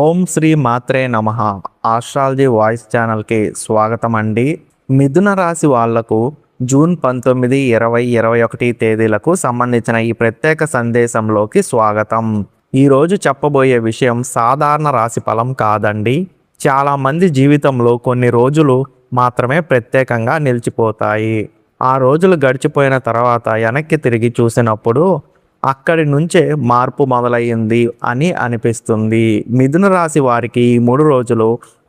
ఓం శ్రీ మాత్రే నమః. Astrology voice ఛానల్కి స్వాగతం అండి. మిథున రాశి వాళ్లకు జూన్ 19, 20, 21 తేదీలకు సంబంధించిన ఈ ప్రత్యేక సందేశంలోకి స్వాగతం. ఈరోజు చెప్పబోయే విషయం సాధారణ రాశి ఫలం కాదండి. చాలామంది జీవితంలో కొన్ని రోజులు మాత్రమే ప్రత్యేకంగా నిలిచిపోతాయి. ఆ రోజులు గడిచిపోయిన తర్వాత వెనక్కి తిరిగి చూసినప్పుడు అక్కడి నుంచే మార్పు మొదలయ్యింది అని అనిపిస్తుంది. మిథున రాశి వారికి ఈ 3 రోజులు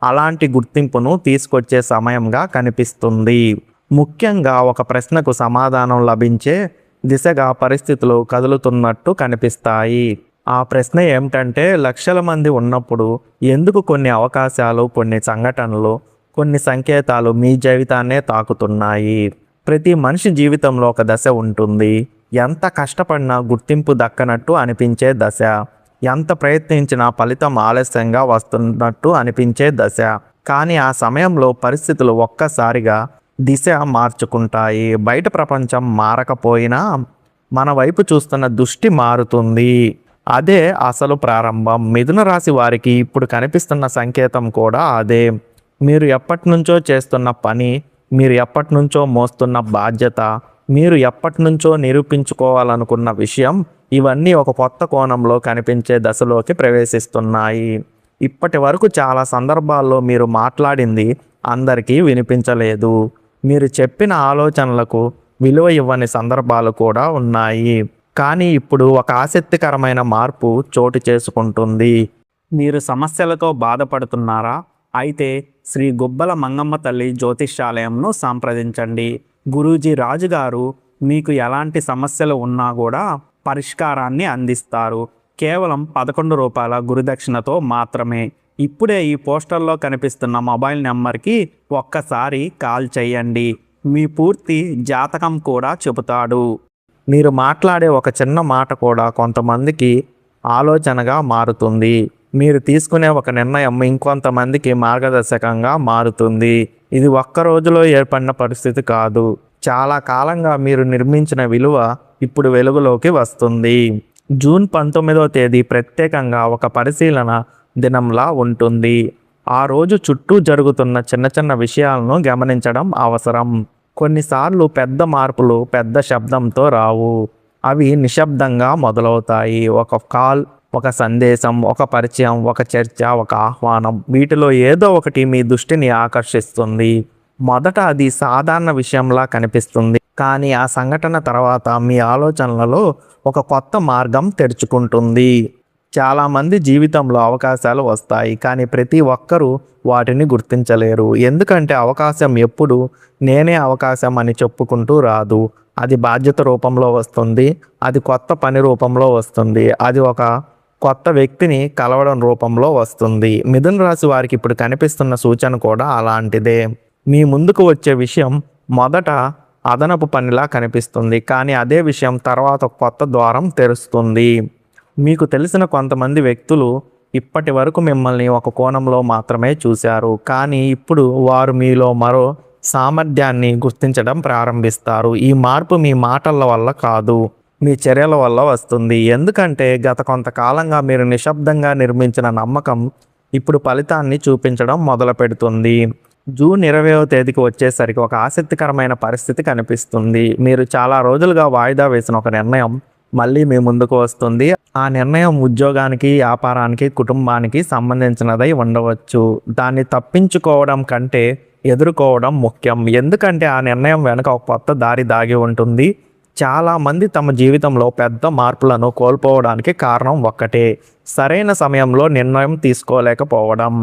అలాంటి గుర్తింపును తీసుకొచ్చే సమయంగా కనిపిస్తుంది. ముఖ్యంగా ఒక ప్రశ్నకు సమాధానం లభించే దిశగా పరిస్థితులు కదులుతున్నట్టు కనిపిస్తాయి. ఆ ప్రశ్న ఏమిటంటే, లక్షల మంది ఉన్నప్పుడు ఎందుకు కొన్ని అవకాశాలు, కొన్ని సంఘటనలు, కొన్ని సంకేతాలు మీ జీవితాన్నే తాకుతున్నాయి? ప్రతి మనిషి జీవితంలో ఒక దశ ఉంటుంది. ఎంత కష్టపడినా గుర్తింపు దక్కనట్టు అనిపించే దశ, ఎంత ప్రయత్నించినా ఫలితం ఆలస్యంగా వస్తున్నట్టు అనిపించే దశ. కానీ ఆ సమయంలో పరిస్థితులు ఒక్కసారిగా దిశ మార్చుకుంటాయి. బయట ప్రపంచం మారకపోయినా మన వైపు చూస్తున్న దృష్టి మారుతుంది. అదే అసలు ప్రారంభం. మిథున రాశి వారికి ఇప్పుడు కనిపిస్తున్న సంకేతం కూడా అదే. మీరు ఎప్పటి నుంచో చేస్తున్న పని, మీరు ఎప్పటి నుంచో మోస్తున్న బాధ్యత, మీరు ఎప్పటి నుంచో నిరూపించుకోవాలనుకున్న విషయం, ఇవన్నీ ఒక కొత్త కోణంలో కనిపించే దశలోకి ప్రవేశిస్తున్నాయి. ఇప్పటి వరకు చాలా సందర్భాల్లో మీరు మాట్లాడింది అందరికీ వినిపించలేదు. మీరు చెప్పిన ఆలోచనలకు విలువ ఇవ్వని సందర్భాలు కూడా ఉన్నాయి. కానీ ఇప్పుడు ఒక ఆసక్తికరమైన మార్పు చోటు చేసుకుంటుంది. మీరు సమస్యలతో బాధపడుతున్నారా? అయితే శ్రీ గుబ్బల మంగమ్మ తల్లి జ్యోతిష్యాలయంను సంప్రదించండి. గురూజీ రాజు గారు మీకు ఎలాంటి సమస్యలు ఉన్నా కూడా పరిష్కారాన్ని అందిస్తారు. కేవలం 11 రూపాయల గురుదక్షిణతో మాత్రమే. ఇప్పుడే ఈ పోస్టర్లో కనిపిస్తున్న మొబైల్ నెంబర్కి ఒక్కసారి కాల్ చేయండి. మీ పూర్తి జాతకం కూడా చెబుతాడు. మీరు మాట్లాడే ఒక చిన్న మాట కూడా కొంతమందికి ఆలోచనగా మారుతుంది. మీరు తీసుకునే ఒక నిర్ణయం ఇంకొంతమందికి మార్గదర్శకంగా మారుతుంది. ఇది ఒక్క రోజులో ఏర్పడిన పరిస్థితి కాదు. చాలా కాలంగా మీరు నిర్మించిన విలువ ఇప్పుడు వెలుగులోకి వస్తుంది. జూన్ 19వ తేదీ ప్రత్యేకంగా ఒక పరిశీలన దినంలా ఉంటుంది. ఆ రోజు చుట్టూ జరుగుతున్న చిన్న చిన్న విషయాలను గమనించడం అవసరం. కొన్నిసార్లు పెద్ద మార్పులు పెద్ద శబ్దంతో రావు. అవి నిశ్శబ్దంగా మొదలవుతాయి. ఒక కాల్, ఒక సందేశం, ఒక పరిచయం, ఒక చర్చ, ఒక ఆహ్వానం, వీటిలో ఏదో ఒకటి మీ దృష్టిని ఆకర్షిస్తుంది. మొదట అది సాధారణ విషయంలా కనిపిస్తుంది. కానీ ఆ సంఘటన తర్వాత మీ ఆలోచనలలో ఒక కొత్త మార్గం తెరుచుకుంటుంది. చాలామంది జీవితంలో అవకాశాలు వస్తాయి, కానీ ప్రతి ఒక్కరూ వాటిని గుర్తించలేరు. ఎందుకంటే అవకాశం ఎప్పుడు నేనే అవకాశం అని చెప్పుకుంటూ రాదు. అది బాధ్యత రూపంలో వస్తుంది, అది కొత్త పని రూపంలో వస్తుంది, అది ఒక కొత్త వ్యక్తిని కలవడం రూపంలో వస్తుంది. మిథున రాశి వారికి ఇప్పుడు కనిపిస్తున్న సూచన కూడా అలాంటిదే. మీ ముందుకు వచ్చే విషయం మొదట అదనపు పనిలా కనిపిస్తుంది, కానీ అదే విషయం తర్వాత కొత్త ద్వారం తెరుస్తుంది. మీకు తెలిసిన కొంతమంది వ్యక్తులు ఇప్పటి వరకు మిమ్మల్ని ఒక కోణంలో మాత్రమే చూశారు, కానీ ఇప్పుడు వారు మీలో మరో సామర్థ్యాన్ని గుర్తించడం ప్రారంభిస్తారు. ఈ మార్పు మీ మాటల వల్ల కాదు, మీ చర్యల వల్ల వస్తుంది. ఎందుకంటే గత కొంతకాలంగా మీరు నిశ్శబ్దంగా నిర్మించిన నమ్మకం ఇప్పుడు ఫలితాన్ని చూపించడం మొదలు పెడుతుంది. జూన్ 20వ తేదీకి వచ్చేసరికి ఒక ఆసక్తికరమైన పరిస్థితి కనిపిస్తుంది. మీరు చాలా రోజులుగా వాయిదా వేసిన ఒక నిర్ణయం మళ్ళీ మీ ముందుకు వస్తుంది. ఆ నిర్ణయం ఉద్యోగానికి, వ్యాపారానికి, కుటుంబానికి సంబంధించినదై ఉండవచ్చు. దాన్ని తప్పించుకోవడం కంటే ఎదుర్కోవడం ముఖ్యం. ఎందుకంటే ఆ నిర్ణయం వెనుక ఒక కొత్త దారి దాగి ఉంటుంది. చాలామంది తమ జీవితంలో పెద్ద మార్పులను కోల్పోవడానికి కారణం ఒక్కటే: సరైన సమయంలో నిర్ణయం తీసుకోలేకపోవడం.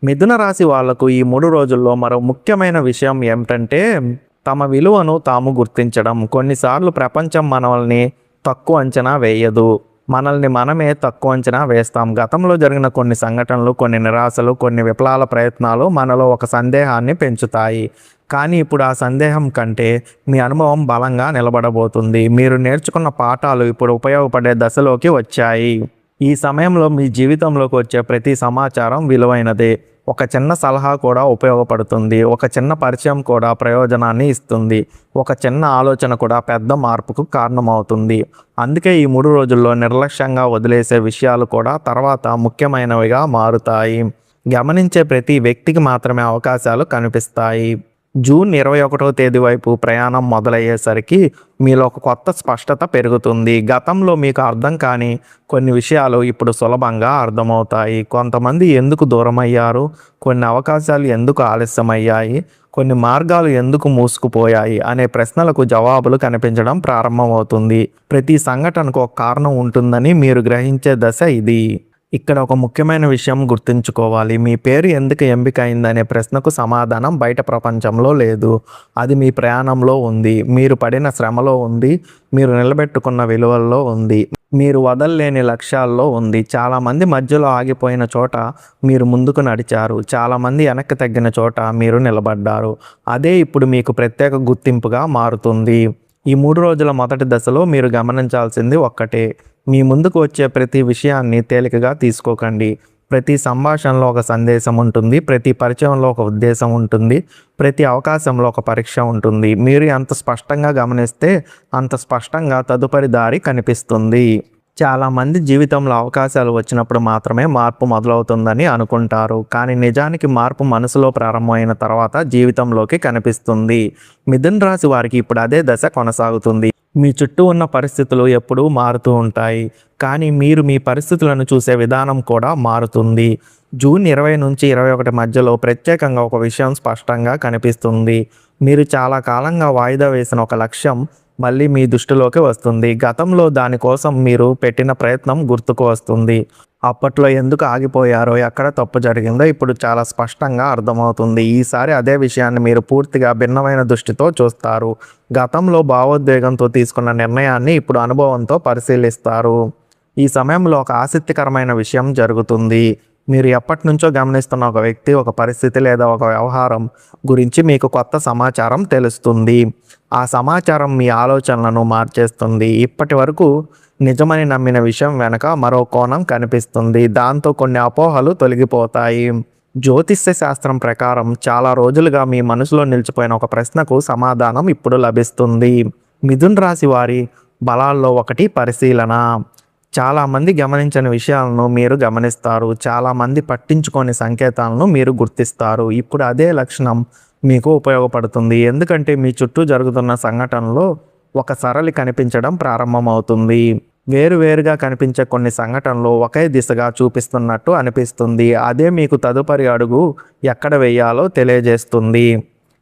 మిథున రాశి వాళ్లకు ఈ 3 రోజుల్లో మరో ముఖ్యమైన విషయం ఏమిటంటే, తమ విలువను తాము గుర్తించడం. కొన్నిసార్లు ప్రపంచం మనల్ని తక్కువ అంచనా వేయదు, మనల్ని మనమే తక్కువ అంచనా వేస్తాం. గతంలో జరిగిన కొన్ని సంఘటనలు, కొన్ని నిరాశలు, కొన్ని విఫలాల ప్రయత్నాలు మనలో ఒక సందేహాన్ని పెంచుతాయి. కానీ ఇప్పుడు ఆ సందేహం కంటే మీ అనుభవం బలంగా నిలబడబోతుంది. మీరు నేర్చుకున్న పాఠాలు ఇప్పుడు ఉపయోగపడే దశలోకి వచ్చాయి. ఈ సమయంలో మీ జీవితంలోకి వచ్చే ప్రతి సమాచారం విలువైనదే. ఒక చిన్న సలహా కూడా ఉపయోగపడుతుంది. ఒక చిన్న పరిచయం కూడా ప్రయోజనాన్ని ఇస్తుంది. ఒక చిన్న ఆలోచన కూడా పెద్ద మార్పుకు కారణమవుతుంది. అందుకే ఈ 3 రోజుల్లో నిర్లక్ష్యంగా వదిలేసే విషయాలు కూడా తర్వాత ముఖ్యమైనవిగా మారుతాయి. గమనించే ప్రతి వ్యక్తికి మాత్రమే అవకాశాలు కనిపిస్తాయి. జూన్ 21వ తేదీ వైపు ప్రయాణం మొదలయ్యేసరికి మీలో ఒక కొత్త స్పష్టత పెరుగుతుంది. గతంలో మీకు అర్థం కాని కొన్ని విషయాలు ఇప్పుడు సులభంగా అర్థమవుతాయి. కొంతమంది ఎందుకు దూరమయ్యారు, కొన్ని అవకాశాలు ఎందుకు ఆలస్యమయ్యాయి, కొన్ని మార్గాలు ఎందుకు మూసుకుపోయాయి అనే ప్రశ్నలకు జవాబులు కనిపించడం ప్రారంభమవుతుంది. ప్రతి సంఘటనకు ఒక కారణం ఉంటుందని మీరు గ్రహించే దశ ఇది. ఇక్కడ ఒక ముఖ్యమైన విషయం గుర్తుంచుకోవాలి. మీ పేరు ఎందుకు ఎంపిక అయిందనే ప్రశ్నకు సమాధానం బయట ప్రపంచంలో లేదు. అది మీ ప్రయాణంలో ఉంది, మీరు పడిన శ్రమలో ఉంది, మీరు నిలబెట్టుకున్న విలువల్లో ఉంది, మీరు వదల్లేని లక్ష్యాల్లో ఉంది. చాలామంది మధ్యలో ఆగిపోయిన చోట మీరు ముందుకు నడిచారు. చాలామంది వెనక్కి తగ్గిన చోట మీరు నిలబడ్డారు. అదే ఇప్పుడు మీకు ప్రత్యేక గుర్తింపుగా మారుతుంది. ఈ 3 రోజుల మొదటి దశలో మీరు గమనించాల్సింది ఒక్కటే: మీ ముందుకు వచ్చే ప్రతి విషయాన్ని తేలికగా తీసుకోకండి. ప్రతి సంభాషణలో ఒక సందేశం ఉంటుంది, ప్రతి పరిచయంలో ఒక ఉద్దేశం ఉంటుంది, ప్రతి అవకాశంలో ఒక పరీక్ష ఉంటుంది. మీరు ఎంత స్పష్టంగా గమనిస్తే అంత స్పష్టంగా తదుపరి దారి కనిపిస్తుంది. చాలామంది జీవితంలో అవకాశాలు వచ్చినప్పుడు మాత్రమే మార్పు మొదలవుతుందని అనుకుంటారు. కానీ నిజానికి మార్పు మనసులో ప్రారంభమైన తర్వాత జీవితంలోకి కనిపిస్తుంది. మిథున రాశి వారికి ఇప్పుడు అదే దశ కొనసాగుతుంది. మీ చుట్టూ ఉన్న పరిస్థితులు ఎప్పుడూ మారుతూ ఉంటాయి, కానీ మీరు మీ పరిస్థితులను చూసే విధానం కూడా మారుతుంది. జూన్ 20 నుంచి 21 మధ్యలో ప్రత్యేకంగా ఒక విషయం స్పష్టంగా కనిపిస్తుంది. మీరు చాలా కాలంగా వాయిదా వేసిన ఒక లక్ష్యం మళ్ళీ మీ దృష్టిలోకి వస్తుంది. గతంలో దానికోసం మీరు పెట్టిన ప్రయత్నం గుర్తుకు వస్తుంది. అప్పట్లో ఎందుకు ఆగిపోయారో, ఎక్కడ తప్పు జరిగిందో ఇప్పుడు చాలా స్పష్టంగా అర్థమవుతుంది. ఈసారి అదే విషయాన్ని మీరు పూర్తిగా భిన్నమైన దృష్టితో చూస్తారు. గతంలో భావోద్వేగంతో తీసుకున్న నిర్ణయాన్ని ఇప్పుడు అనుభవంతో పరిశీలిస్తారు. ఈ సమయంలో ఒక ఆసక్తికరమైన విషయం జరుగుతుంది. మీరు ఎప్పటి నుంచో గమనిస్తున్న ఒక వ్యక్తి, ఒక పరిస్థితి లేదా ఒక వ్యవహారం గురించి మీకు కొత్త సమాచారం తెలుస్తుంది. ఆ సమాచారం మీ ఆలోచనలను మార్చేస్తుంది. ఇప్పటి వరకు నిజమని నమ్మిన విషయం వెనక మరో కోణం కనిపిస్తుంది. దాంతో కొన్ని అపోహలు తొలగిపోతాయి. జ్యోతిష్య శాస్త్రం ప్రకారం చాలా రోజులుగా మీ మనసులో నిలిచిపోయిన ఒక ప్రశ్నకు సమాధానం ఇప్పుడు లభిస్తుంది. మిథున రాశి వారి బలాల్లో ఒకటి పరిశీలన. చాలామంది గమనించని విషయాలను మీరు గమనిస్తారు. చాలామంది పట్టించుకోని సంకేతాలను మీరు గుర్తిస్తారు. ఇప్పుడు అదే లక్షణం మీకు ఉపయోగపడుతుంది. ఎందుకంటే మీ చుట్టూ జరుగుతున్న సంఘటనలో ఒక సరళి కనిపించడం ప్రారంభమవుతుంది. వేరువేరుగా కనిపించే కొన్ని సంఘటనలు ఒకే దిశగా చూపిస్తున్నట్టు అనిపిస్తుంది. అదే మీకు తదుపరి అడుగు ఎక్కడ వేయాలో తెలియజేస్తుంది.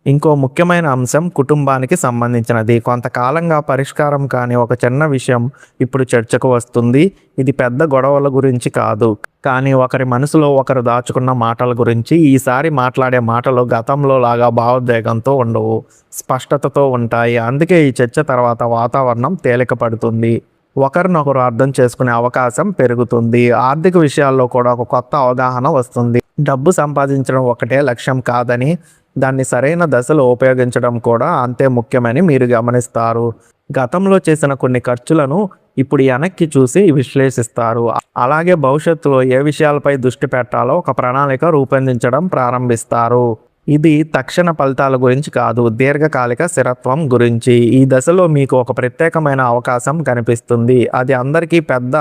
ఇంకో ముఖ్యమైన అంశం కుటుంబానికి సంబంధించినది. కొంతకాలంగా పరిష్కారం కాని ఒక చిన్న విషయం ఇప్పుడు చర్చకు వస్తుంది. ఇది పెద్ద గొడవల గురించి కాదు, కానీ ఒకరి మనసులో ఒకరు దాచుకున్న మాటల గురించి. ఈసారి మాట్లాడే మాటలు గతంలో లాగా భావోద్వేగంతో ఉండవు, స్పష్టతతో ఉంటాయి. అందుకే ఈ చర్చ తర్వాత వాతావరణం తేలిక పడుతుంది. ఒకరినొకరు అర్థం చేసుకునే అవకాశం పెరుగుతుంది. ఆర్థిక విషయాల్లో కూడా ఒక కొత్త అవగాహన వస్తుంది. డబ్బు సంపాదించడం ఒకటే లక్ష్యం కాదని, దాన్ని సరైన దశలో ఉపయోగించడం కూడా అంతే ముఖ్యమని మీరు గమనిస్తారు. గతంలో చేసిన కొన్ని ఖర్చులను ఇప్పుడు వెనక్కి చూసి విశ్లేషిస్తారు. అలాగే భవిష్యత్తులో ఏ విషయాలపై దృష్టి పెట్టాలో ఒక ప్రణాళిక రూపొందించడం ప్రారంభిస్తారు. ఇది తక్షణ ఫలితాల గురించి కాదు, దీర్ఘకాలిక స్థిరత్వం గురించి. ఈ దశలో మీకు ఒక ప్రత్యేకమైన అవకాశం కనిపిస్తుంది. అది అందరికీ పెద్ద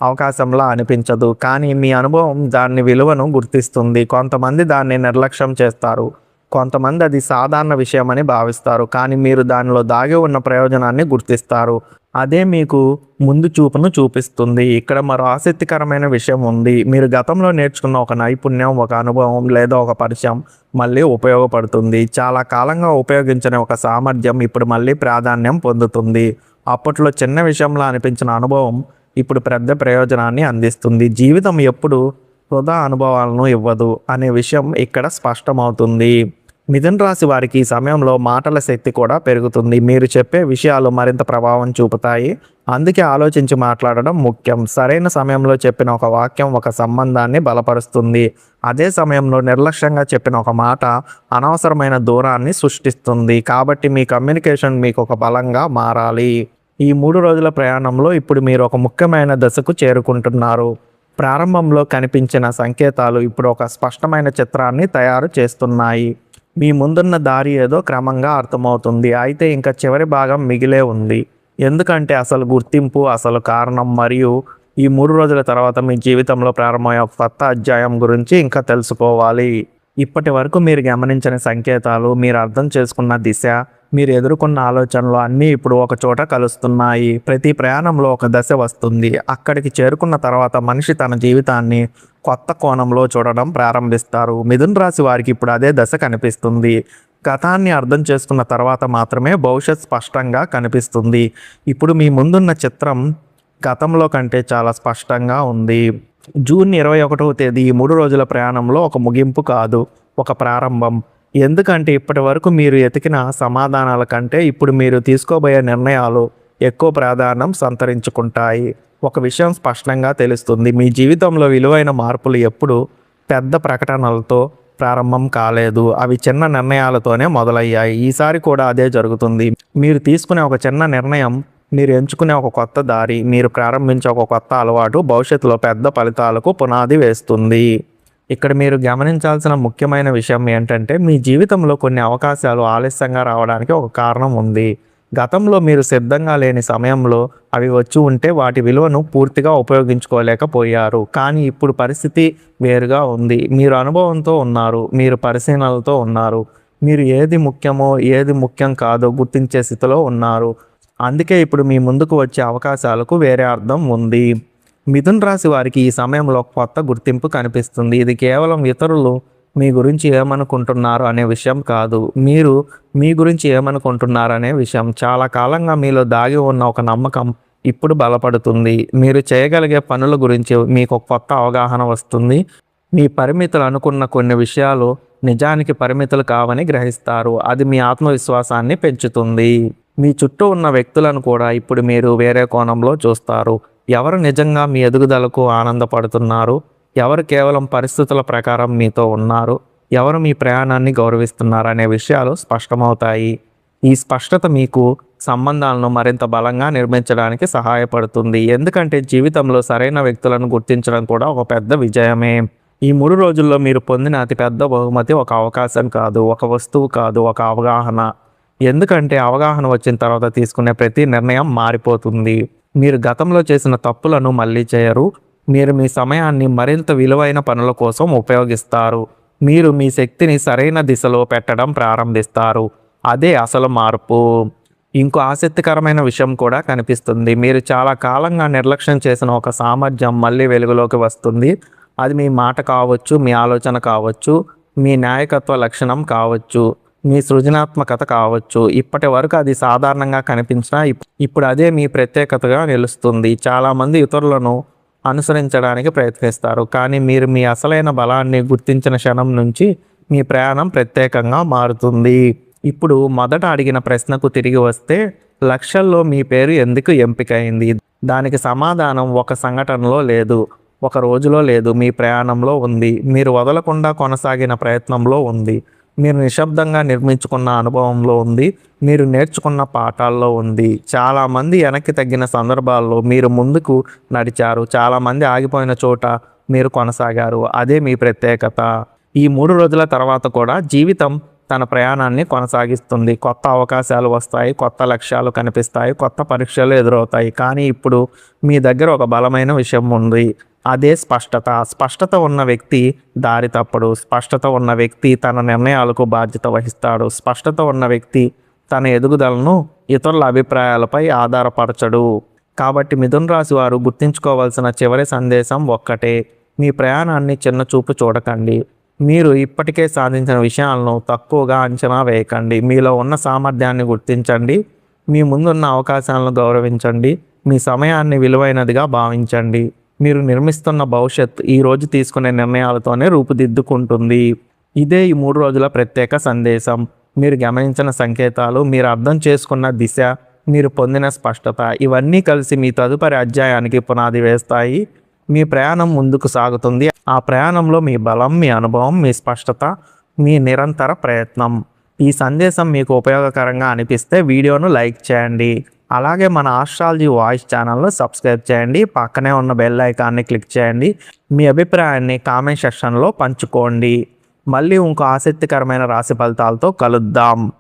అవకాశంలా అనిపించదు, కానీ మీ అనుభవం దాని విలువను గుర్తిస్తుంది. కొంతమంది దాన్ని నిర్లక్ష్యం చేస్తారు, కొంతమంది అది సాధారణ విషయమని భావిస్తారు, కానీ మీరు దానిలో దాగి ఉన్న ప్రయోజనాన్ని గుర్తిస్తారు. అదే మీకు ముందు చూపును చూపిస్తుంది. ఇక్కడ మరో ఆసక్తికరమైన విషయం ఉంది. మీరు గతంలో నేర్చుకున్న ఒక నైపుణ్యం, ఒక అనుభవం లేదా ఒక పరిచయం మళ్ళీ ఉపయోగపడుతుంది. చాలా కాలంగా ఉపయోగించిన ఒక సామర్థ్యం ఇప్పుడు మళ్ళీ ప్రాధాన్యం పొందుతుంది. అప్పట్లో చిన్న విషయంలో అనిపించిన అనుభవం ఇప్పుడు పెద్ద ప్రయోజనాన్ని అందిస్తుంది. జీవితం ఎప్పుడు వృధా అనుభవాలను ఇవ్వదు అనే విషయం ఇక్కడ స్పష్టమవుతుంది. మిథున రాశి వారికి ఈ సమయంలో మాటల శక్తి కూడా పెరుగుతుంది. మీరు చెప్పే విషయాలు మరింత ప్రభావం చూపుతాయి. అందుకే ఆలోచించి మాట్లాడడం ముఖ్యం. సరైన సమయంలో చెప్పిన ఒక వాక్యం ఒక సంబంధాన్ని బలపరుస్తుంది. అదే సమయంలో నిర్లక్ష్యంగా చెప్పిన ఒక మాట అనవసరమైన దూరాన్ని సృష్టిస్తుంది. కాబట్టి మీ కమ్యూనికేషన్ మీకు ఒక బలంగా మారాలి. ఈ 3 రోజుల ప్రయాణంలో ఇప్పుడు మీరు ఒక ముఖ్యమైన దశకు చేరుకుంటున్నారు. ప్రారంభంలో కనిపించిన సంకేతాలు ఇప్పుడు ఒక స్పష్టమైన చిత్రాన్ని తయారు చేస్తున్నాయి. మీ ముందున్న దారి ఏదో క్రమంగా అర్థమవుతుంది. అయితే ఇంకా చివరి భాగం మిగిలే ఉంది. ఎందుకంటే అసలు గుర్తింపు, అసలు కారణం మరియు ఈ 3 రోజుల తర్వాత మీ జీవితంలో ప్రారంభమయ్యే ఒక కొత్త అధ్యాయం గురించి ఇంకా తెలుసుకోవాలి. ఇప్పటి వరకు మీరు గమనించిన సంకేతాలు, మీరు అర్థం చేసుకున్న దిశ, మీరు ఎదుర్కొన్న ఆలోచనలు అన్నీ ఇప్పుడు ఒక చోట కలుస్తున్నాయి. ప్రతి ప్రయాణంలో ఒక దశ వస్తుంది. అక్కడికి చేరుకున్న తర్వాత మనిషి తన జీవితాన్ని కొత్త కోణంలో చూడడం ప్రారంభిస్తారు. మిథున రాశి వారికి ఇప్పుడు అదే దశ కనిపిస్తుంది. గతాన్ని అర్థం చేసుకున్న తర్వాత మాత్రమే భవిష్యత్ స్పష్టంగా కనిపిస్తుంది. ఇప్పుడు మీ ముందున్న చిత్రం గతంలో కంటే చాలా స్పష్టంగా ఉంది. జూన్ 21వ తేదీ ఈ 3 రోజుల ప్రయాణంలో ఒక ముగింపు కాదు, ఒక ప్రారంభం. ఎందుకంటే ఇప్పటి వరకు మీరు ఎతికిన సమాధానాల కంటే ఇప్పుడు మీరు తీసుకోబోయే నిర్ణయాలు ఎక్కువ ప్రాధాన్యం సంతరించుకుంటాయి. ఒక విషయం స్పష్టంగా తెలుస్తుంది. మీ జీవితంలో విలువైన మార్పులు ఎప్పుడు పెద్ద ప్రకటనలతో ప్రారంభం కాలేదు. అవి చిన్న నిర్ణయాలతోనే మొదలయ్యాయి. ఈసారి కూడా అదే జరుగుతుంది. మీరు తీసుకునే ఒక చిన్న నిర్ణయం, మీరు ఎంచుకునే ఒక కొత్త దారి, మీరు ప్రారంభించే ఒక కొత్త అలవాటు భవిష్యత్తులో పెద్ద ఫలితాలకు పునాది వేస్తుంది. ఇక్కడ మీరు గమనించాల్సిన ముఖ్యమైన విషయం ఏంటంటే, మీ జీవితంలో కొన్ని అవకాశాలు ఆలస్యంగా రావడానికి ఒక కారణం ఉంది. గతంలో మీరు సిద్ధంగా లేని సమయంలో అవి వచ్చి ఉంటే వాటి విలువను పూర్తిగా ఉపయోగించుకోలేకపోయారు. కానీ ఇప్పుడు పరిస్థితి వేరుగా ఉంది. మీరు అనుభవంతో ఉన్నారు, మీరు పరిశీలనలతో ఉన్నారు, మీరు ఏది ముఖ్యమో ఏది ముఖ్యం కాదో గుర్తించే స్థితిలో ఉన్నారు. అందుకే ఇప్పుడు మీ ముందుకు వచ్చే అవకాశాలకు వేరే అర్థం ఉంది. మిథున రాశి వారికి ఈ సమయంలో కొత్త గుర్తింపు కనిపిస్తుంది. ఇది కేవలం ఇతరులు మీ గురించి ఏమనుకుంటున్నారు అనే విషయం కాదు, మీరు మీ గురించి ఏమనుకుంటున్నారు అనే విషయం. చాలా కాలంగా మీలో దాగి ఉన్న ఒక నమ్మకం ఇప్పుడు బలపడుతుంది. మీరు చేయగలిగే పనుల గురించి మీకు కొత్త అవగాహన వస్తుంది. మీ పరిమితులు అనుకున్న కొన్ని విషయాలు నిజానికి పరిమితులు కావని గ్రహిస్తారు. అది మీ ఆత్మవిశ్వాసాన్ని పెంచుతుంది. మీ చుట్టూ ఉన్న వ్యక్తులను కూడా ఇప్పుడు మీరు వేరే కోణంలో చూస్తారు. ఎవరు నిజంగా మీ ఎదుగుదలకు ఆనందపడుతున్నారు, ఎవరు కేవలం పరిస్థితుల ప్రకారం మీతో ఉన్నారు, ఎవరు మీ ప్రయాణాన్ని గౌరవిస్తున్నారు అనే విషయాలు స్పష్టమవుతాయి. ఈ స్పష్టత మీకు సంబంధాలను మరింత బలంగా నిర్మించడానికి సహాయపడుతుంది. ఎందుకంటే జీవితంలో సరైన వ్యక్తులను గుర్తించడం కూడా ఒక పెద్ద విజయమే. ఈ 3 రోజుల్లో మీరు పొందిన అతిపెద్ద బహుమతి ఒక అవకాశం కాదు, ఒక వస్తువు కాదు, ఒక అవగాహన. ఎందుకంటే అవగాహన వచ్చిన తర్వాత తీసుకునే ప్రతి నిర్ణయం మారిపోతుంది. మీరు గతంలో చేసిన తప్పులను మళ్ళీ చేయరు. మీరు మీ సమయాన్ని మరింత విలువైన పనుల కోసం ఉపయోగిస్తారు. మీరు మీ శక్తిని సరైన దిశలో పెట్టడం ప్రారంభిస్తారు. అదే అసలు మార్పు. ఇంకో ఆసక్తికరమైన విషయం కూడా కనిపిస్తుంది. మీరు చాలా కాలంగా నిర్లక్ష్యం చేసిన ఒక సామర్థ్యం మళ్ళీ వెలుగులోకి వస్తుంది. అది మీ మాట కావచ్చు, మీ ఆలోచన కావచ్చు, మీ నాయకత్వ లక్షణం కావచ్చు, మీ సృజనాత్మకత కావచ్చు. ఇప్పటి వరకు అది సాధారణంగా కనిపించినా ఇప్పుడు అదే మీ ప్రత్యేకతగా నిలుస్తుంది. చాలామంది ఇతరులను అనుసరించడానికి ప్రయత్నిస్తారు, కానీ మీరు మీ అసలైన బలాన్ని గుర్తించిన క్షణం నుంచి మీ ప్రయాణం ప్రత్యేకంగా మారుతుంది. ఇప్పుడు మొదట అడిగిన ప్రశ్నకు తిరిగి వస్తే, లక్ష్యంలో మీ పేరు ఎందుకు ఎంపికైంది? దానికి సమాధానం ఒక సంఘటనలో లేదు, ఒక రోజులో లేదు, మీ ప్రయాణంలో ఉంది. మీరు వదలకుండా కొనసాగిన ప్రయత్నంలో ఉంది, మీరు నిశ్శబ్దంగా నిర్మించుకున్న అనుభవంలో ఉంది, మీరు నేర్చుకున్న పాఠాల్లో ఉంది. చాలామంది వెనక్కి తగ్గిన సందర్భాల్లో మీరు ముందుకు నడిచారు. చాలామంది ఆగిపోయిన చోట మీరు కొనసాగారు. అదే మీ ప్రత్యేకత. ఈ 3 రోజుల తర్వాత కూడా జీవితం తన ప్రయాణాన్ని కొనసాగిస్తుంది. కొత్త అవకాశాలు వస్తాయి, కొత్త లక్ష్యాలు కనిపిస్తాయి, కొత్త పరీక్షలు ఎదురవుతాయి. కానీ ఇప్పుడు మీ దగ్గర ఒక బలమైన విషయం ఉంది. అదే స్పష్టత. స్పష్టత ఉన్న వ్యక్తి దారి తప్పడు. స్పష్టత ఉన్న వ్యక్తి తన నిర్ణయాలకు బాధ్యత వహిస్తాడు. స్పష్టత ఉన్న వ్యక్తి తన ఎదుగుదలను ఇతరుల అభిప్రాయాలపై ఆధారపరచడు. కాబట్టి మిథున రాశి వారు గుర్తుంచుకోవాల్సిన చివరి సందేశం ఒక్కటే: మీ ప్రయాణాన్ని చిన్న చూపు చూడకండి. మీరు ఇప్పటికే సాధించిన విషయాలను తక్కువగా అంచనా వేయకండి. మీలో ఉన్న సామర్థ్యాన్ని గుర్తించండి. మీ ముందున్న అవకాశాలను గౌరవించండి. మీ సమయాన్ని విలువైనదిగా భావించండి. మీరు నిర్మిస్తున్న భవిష్యత్ ఈరోజు తీసుకునే నిర్ణయాలతోనే రూపుదిద్దుకుంటుంది. ఇదే ఈ 3 రోజుల ప్రత్యేక సందేశం. మీరు గమనించిన సంకేతాలు, మీరు అర్థం చేసుకున్న దిశ, మీరు పొందిన స్పష్టత, ఇవన్నీ కలిసి మీ తదుపరి అధ్యాయానికి పునాది వేస్తాయి. మీ ప్రయాణం ముందుకు సాగుతుంది. ఆ ప్రయాణంలో మీ బలం, మీ అనుభవం, మీ స్పష్టత, మీ నిరంతర ప్రయత్నం. ఈ సందేశం మీకు ఉపయోగకరంగా అనిపిస్తే వీడియోను లైక్ చేయండి. అలాగే మన ఆస్ట్రాలజీ వాయిస్ ఛానల్ను సబ్స్క్రైబ్ చేయండి. పక్కనే ఉన్న బెల్ ఐకాన్ని క్లిక్ చేయండి. మీ అభిప్రాయాన్ని కామెంట్ సెక్షన్లో పంచుకోండి. మళ్ళీ ఇంకో ఆసక్తికరమైన రాశి ఫలితాలతో కలుద్దాం.